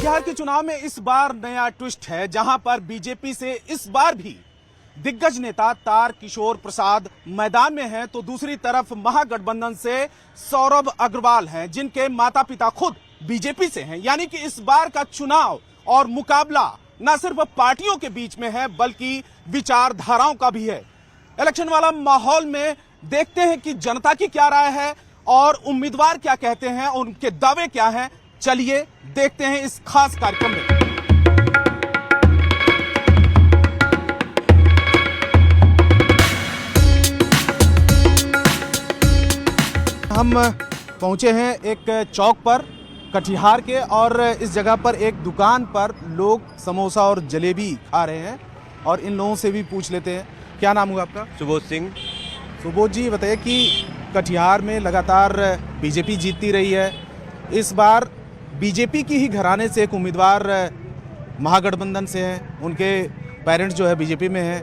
कटिहार के चुनाव में इस बार नया ट्विस्ट है, जहां पर बीजेपी से इस बार भी दिग्गज नेता तार किशोर प्रसाद मैदान में हैं, तो दूसरी तरफ महागठबंधन से सौरभ अग्रवाल हैं, जिनके माता पिता खुद बीजेपी से हैं। यानी कि इस बार का चुनाव और मुकाबला न सिर्फ पार्टियों के बीच में है, बल्कि विचारधाराओं का भी है। इलेक्शन वाला माहौल में देखते हैं कि जनता की क्या राय है और उम्मीदवार क्या कहते हैं और उनके दावे क्या हैं। चलिए देखते हैं इस खास कार्यक्रम में। हम पहुंचे हैं एक चौक पर कटिहार के, और इस जगह पर एक दुकान पर लोग समोसा और जलेबी खा रहे हैं, और इन लोगों से भी पूछ लेते हैं। क्या नाम हुआ आपका? सुबोध सिंह। सुबोध जी, बताइए कि कटिहार में लगातार बीजेपी जीतती रही है, इस बार बीजेपी की ही घराने से एक उम्मीदवार महागठबंधन से हैं, उनके पेरेंट्स जो है बीजेपी में हैं,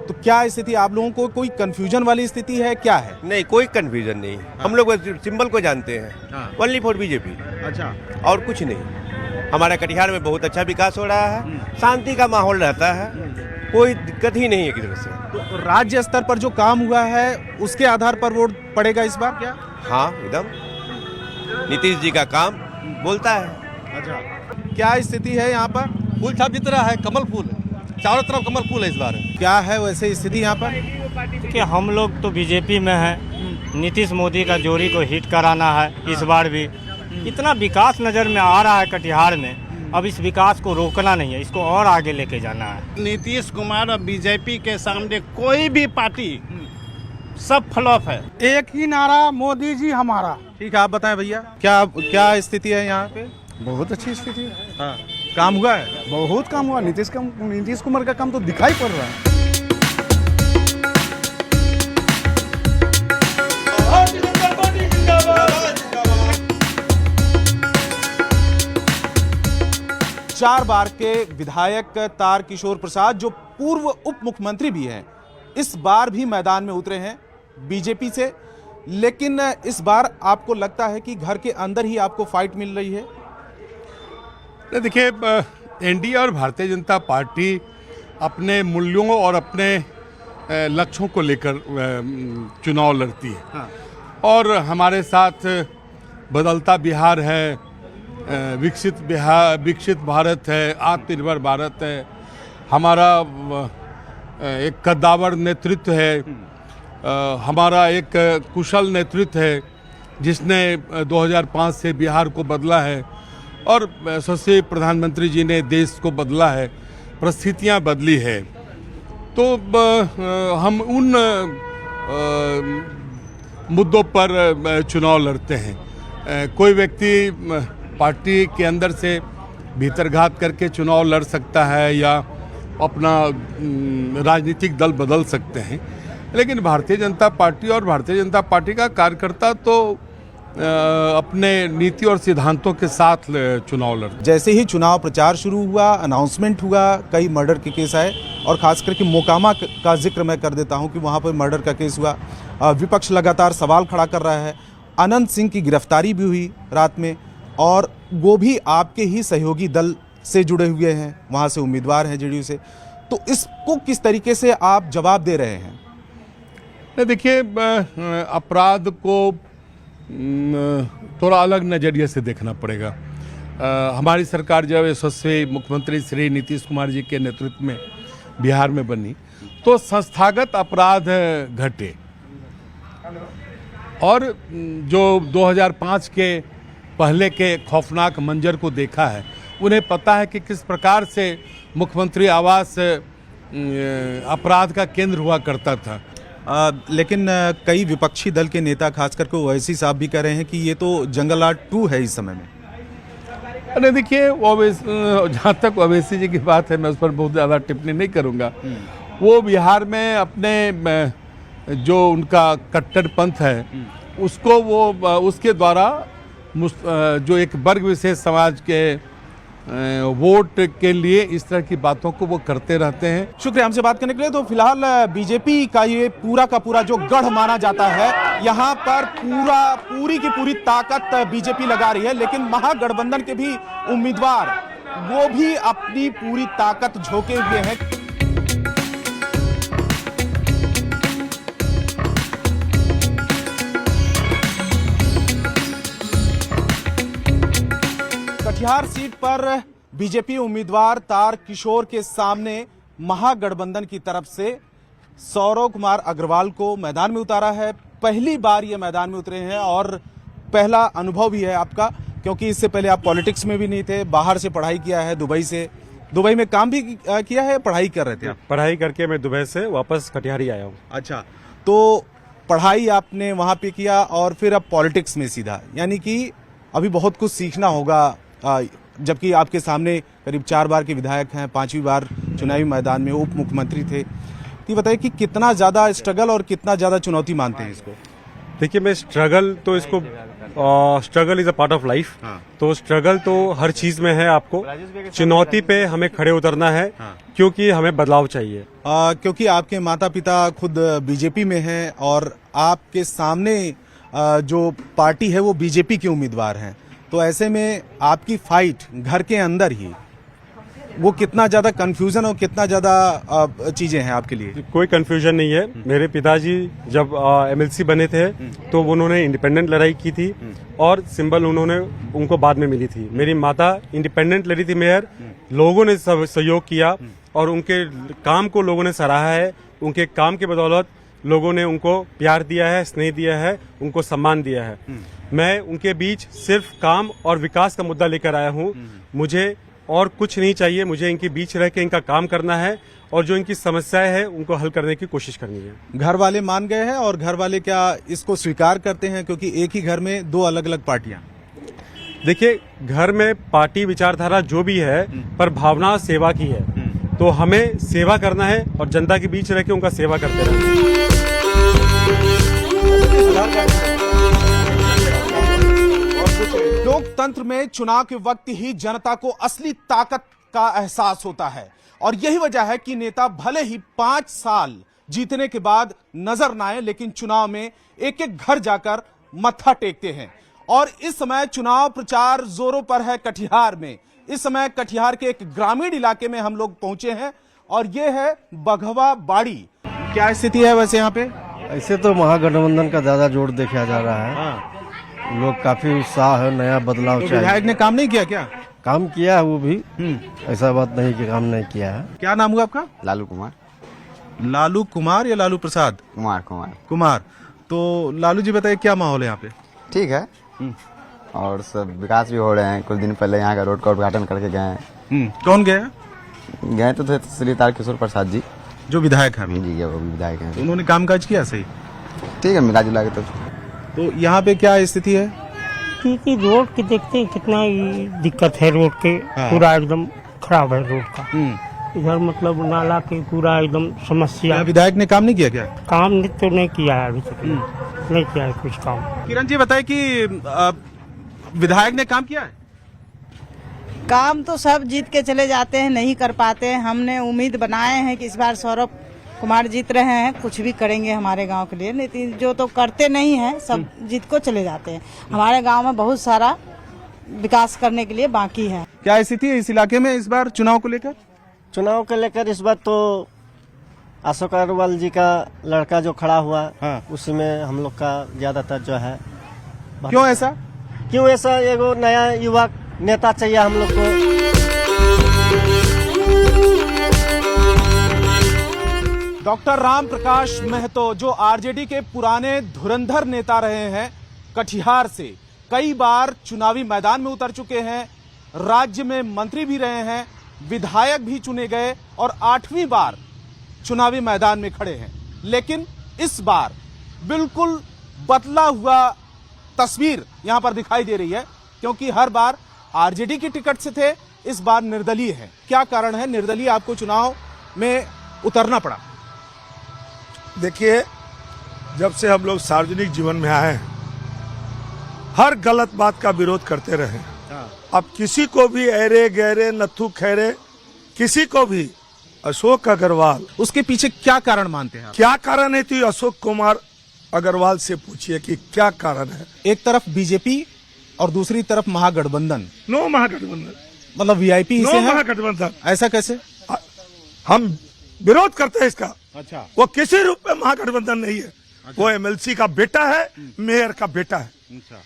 तो क्या स्थिति, आप लोगों को कोई कंफ्यूजन वाली स्थिति है, क्या है? नहीं, कोई कंफ्यूजन नहीं। हम लोग सिंबल को जानते हैं, ओनली फॉर बीजेपी। अच्छा, और कुछ नहीं। हमारा कटिहार में बहुत अच्छा विकास हो रहा है, शांति का माहौल रहता है, कोई दिक्कत ही नहीं है किधर से। तो राज्य स्तर पर जो काम हुआ है उसके आधार पर वोट पड़ेगा इस बार क्या? हाँ, एकदम नीतीश जी का काम बोलता है। अच्छा, क्या स्थिति है यहाँ पर? फूल छाप जितना है, कमल फूल, चारों तरफ कमल फूल है इस बार। क्या है वैसे स्थिति यहाँ पर? कि हम लोग तो बीजेपी में हैं, नीतीश मोदी का जोड़ी को हिट कराना है इस बार भी। इतना विकास नज़र में आ रहा है कटिहार में, अब इस विकास को रोकना नहीं है, इसको और आगे लेके जाना है। नीतीश कुमार और बीजेपी के सामने कोई भी पार्टी सब फ्लॉप है। एक ही नारा, मोदी जी हमारा। ठीक है, आप बताएं भैया, क्या स्थिति है यहाँ पे? बहुत अच्छी स्थिति है। हाँ, काम हुआ है, बहुत काम हुआ। नीतीश कुमार का काम तो दिखाई पड़ रहा है। चार बार के विधायक तार किशोर प्रसाद, जो पूर्व उप मुख्यमंत्री भी हैं, इस बार भी मैदान में उतरे हैं बीजेपी से। लेकिन इस बार आपको लगता है कि घर के अंदर ही आपको फाइट मिल रही है? देखिए, एनडीए और भारतीय जनता पार्टी अपने मूल्यों और अपने लक्ष्यों को लेकर चुनाव लड़ती है। हाँ। और हमारे साथ बदलता बिहार है, विकसित भारत है, आत्मनिर्भर भारत है, हमारा एक कद्दावर नेतृत्व है, हमारा एक कुशल नेतृत्व है जिसने 2005 से बिहार को बदला है, और यशस्वी प्रधानमंत्री जी ने देश को बदला है, परिस्थितियां बदली है। तो हम उन मुद्दों पर चुनाव लड़ते हैं। कोई व्यक्ति पार्टी के अंदर से भीतरघात करके चुनाव लड़ सकता है या अपना राजनीतिक दल बदल सकते हैं, लेकिन भारतीय जनता पार्टी और भारतीय जनता पार्टी का कार्यकर्ता तो अपने नीति और सिद्धांतों के साथ चुनाव लड़ते। जैसे ही चुनाव प्रचार शुरू हुआ, अनाउंसमेंट हुआ, कई मर्डर के केस आए, और खास करके मोकामा का जिक्र मैं कर देता हूं कि वहां पर मर्डर का केस हुआ। विपक्ष लगातार सवाल खड़ा कर रहा है। अनंत सिंह की गिरफ्तारी भी हुई रात में, और वो भी आपके ही सहयोगी दल से जुड़े हुए हैं, वहाँ से उम्मीदवार हैं जेडीयू से। तो इसको किस तरीके से आप जवाब दे रहे हैं? देखिए, अपराध को थोड़ा अलग नज़रिए से देखना पड़ेगा। हमारी सरकार जब यशस्वी मुख्यमंत्री श्री नीतीश कुमार जी के नेतृत्व में बिहार में बनी, तो संस्थागत अपराध घटे, और जो 2005 के पहले के खौफनाक मंजर को देखा है, उन्हें पता है कि किस प्रकार से मुख्यमंत्री आवास अपराध का केंद्र हुआ करता था। लेकिन कई विपक्षी दल के नेता, खास करके ओवैसी साहब, भी कह रहे हैं कि ये तो जंगल 2 है इस समय में। अरे देखिए, जहाँ तक ओवैसी जी की बात है, मैं उस पर बहुत ज़्यादा टिप्पणी नहीं करूँगा। वो बिहार में अपने जो उनका कट्टरपंथ है, उसको वो उसके द्वारा जो एक वर्ग विशेष समाज के वोट के लिए इस तरह की बातों को वो करते रहते हैं। शुक्रिया हमसे बात करने के लिए। तो फिलहाल बीजेपी का ये पूरा का पूरा जो गढ़ माना जाता है, यहाँ पर पूरी की पूरी ताकत बीजेपी लगा रही है, लेकिन महागठबंधन के भी उम्मीदवार वो भी अपनी पूरी ताकत झोंके हुए हैं। कटिहार सीट पर बीजेपी उम्मीदवार तार किशोर के सामने महागठबंधन की तरफ से सौरव कुमार अग्रवाल को मैदान में उतारा है। पहली बार ये मैदान में उतरे हैं और पहला अनुभव भी है आपका, क्योंकि इससे पहले आप पॉलिटिक्स में भी नहीं थे, बाहर से पढ़ाई किया है दुबई से। दुबई में काम भी किया है, पढ़ाई कर रहे थे आप? पढ़ाई करके मैं दुबई से वापस कटिहार ही आया हूँ। अच्छा, तो पढ़ाई आपने वहां पे किया और फिर अब पॉलिटिक्स में सीधा, यानी कि अभी बहुत कुछ सीखना होगा, जबकि आपके सामने करीब 4 बार के विधायक हैं, 5वीं बार चुनावी मैदान में उप मुख्यमंत्री थे। तो बताइए कि कितना ज्यादा स्ट्रगल और कितना ज्यादा चुनौती मानते हैं इसको? देखिए, मैं स्ट्रगल तो इसको struggle is a part of life. तो स्ट्रगल तो हर चीज में है, आपको चुनौती पे हमें खड़े उतरना है, क्योंकि हमें बदलाव चाहिए। क्योंकि आपके माता पिता खुद बीजेपी में हैं और आपके सामने जो पार्टी है वो बीजेपी के उम्मीदवार हैं, तो ऐसे में आपकी फाइट घर के अंदर ही, वो कितना ज्यादा कंफ्यूजन और कितना ज्यादा चीजें हैं आपके लिए? कोई कंफ्यूजन नहीं है। मेरे पिताजी जब एमएलसी बने थे तो उन्होंने इंडिपेंडेंट लड़ाई की थी और सिंबल उनको बाद में मिली थी। मेरी माता इंडिपेंडेंट लड़ी थी मेयर, लोगों ने सहयोग किया और उनके काम को लोगों ने सराहा है। उनके काम के बदौलत लोगों ने उनको प्यार दिया है, स्नेह दिया है, उनको सम्मान दिया है। मैं उनके बीच सिर्फ काम और विकास का मुद्दा लेकर आया हूँ। मुझे और कुछ नहीं चाहिए, मुझे इनके बीच रह के इनका काम करना है और जो इनकी समस्याएं हैं उनको हल करने की कोशिश करनी है। घर वाले मान गए हैं और घर वाले क्या इसको स्वीकार करते हैं, क्योंकि एक ही घर में 2 अलग अलग पार्टियां? देखिए, घर में पार्टी विचारधारा जो भी है, पर भावना सेवा की है, तो हमें सेवा करना है और जनता के बीच रह के उनका सेवा करते रहना है। लोकतंत्र में चुनाव के वक्त ही जनता को असली ताकत का एहसास होता है और यही वजह है कि नेता भले ही 5 साल जीतने के बाद नजर न आए, लेकिन चुनाव में एक एक घर जाकर मत्था टेकते हैं। और इस समय चुनाव प्रचार जोरों पर है कटिहार में। इस समय कटिहार के एक ग्रामीण इलाके में हम लोग पहुंचे हैं और ये है बघवा बाड़ी। क्या स्थिति है वैसे यहाँ पे? ऐसे तो महागठबंधन का ज्यादा जोर देखा जा रहा है। लोग काफी उत्साह है, नया बदलाव चाहिए। विधायक ने काम नहीं किया क्या? काम किया है वो भी, ऐसा बात नहीं कि काम नहीं किया है। क्या नाम हुआ आपका? लालू कुमार। लालू कुमार या लालू प्रसाद? कुमार। तो लालू जी बताइए, क्या माहौल है यहाँ पे? ठीक है, और सब विकास भी हो रहे हैं। कुछ दिन पहले यहाँ का रोड का उद्घाटन करके गए हैं। कौन गया? गए तो थे श्री तार किशोर प्रसाद जी, जो विधायक हैं। जी, वो भी विधायक हैं। उन्होंने कामकाज किया सही? ठीक है, मिला जुला के। तो यहाँ पे क्या स्थिति है? क्योंकि रोड की देखते हैं कितना दिक्कत है, रोड के पूरा एकदम खराब है रोड का। इधर मतलब नाला के पूरा एकदम समस्या। विधायक ने काम नहीं किया क्या? काम तो नहीं किया है अभी तक, नहीं किया है कुछ काम। किरण जी बताए कि विधायक ने काम किया है? काम तो सब जीत के चले जाते हैं, नहीं कर पाते हैं। हमने उम्मीद बनाए हैं कि इस बार सौरव कुमार जीत रहे हैं, कुछ भी करेंगे हमारे गांव के लिए। लेकिन जो तो करते नहीं हैं, सब जीत को चले जाते हैं। हमारे गांव में बहुत सारा विकास करने के लिए बाकी है। क्या स्थिति है इस इलाके में इस बार चुनाव को लेकर? चुनाव को लेकर इस बार तो अशोक अग्रवाल जी का लड़का जो खड़ा हुआ, उसी में हम लोग का ज्यादातर जो है। क्यों ऐसा? एगो नया युवा नेता चाहिए हम लोग को। डॉक्टर राम प्रकाश महतो, जो आरजेडी के पुराने धुरंधर नेता रहे हैं, कटिहार से कई बार चुनावी मैदान में उतर चुके हैं, राज्य में मंत्री भी रहे हैं, विधायक भी चुने गए और 8वीं बार चुनावी मैदान में खड़े हैं। लेकिन इस बार बिल्कुल बदला हुआ तस्वीर यहां पर दिखाई दे रही है, क्योंकि हर बार आरजेडी की टिकट से थे, इस बार निर्दलीय है। क्या कारण है निर्दलीय आपको चुनाव में उतरना पड़ा? देखिए, जब से हम लोग सार्वजनिक जीवन में आए हैं, हर गलत बात का विरोध करते रहे। अब किसी को भी ऐरे गहरे नथु खैरे, किसी को भी अशोक अग्रवाल, उसके पीछे क्या कारण मानते हैं आप? क्या कारण है? तो अशोक कुमार अग्रवाल से पूछिए कि क्या कारण है। एक तरफ बीजेपी और दूसरी तरफ महागठबंधन। नो महागठबंधन, मतलब वीआईपी नो से है? महागठबंधन। ऐसा कैसे? हम विरोध करते हैं इसका। अच्छा, वो किसी रूप में महागठबंधन नहीं है। वो एमएलसी का बेटा है, मेयर का बेटा है। अच्छा।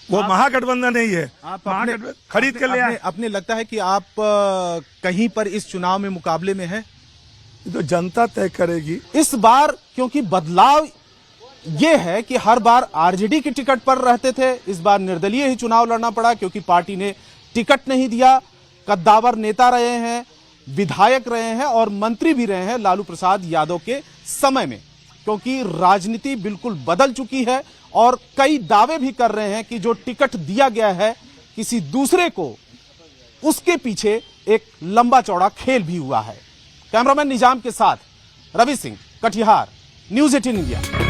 वो महागठबंधन नहीं है। आप अपने खरीद के ले आए। अपने लगता है कि आप कहीं पर इस चुनाव में मुकाबले में हैं? तो जनता तय करेगी इस बार, क्योंकि बदलाव ये है कि हर बार आरजेडी के टिकट पर रहते थे, इस बार निर्दलीय ही चुनाव लड़ना पड़ा क्योंकि पार्टी ने टिकट नहीं दिया। कद्दावर नेता रहे हैं, विधायक रहे हैं और मंत्री भी रहे हैं लालू प्रसाद यादव के समय में, क्योंकि राजनीति बिल्कुल बदल चुकी है और कई दावे भी कर रहे हैं कि जो टिकट दिया गया है किसी दूसरे को, उसके पीछे एक लंबा चौड़ा खेल भी हुआ है। कैमरामैन निजाम के साथ रवि सिंह, कटिहार, न्यूज़ 18 इंडिया।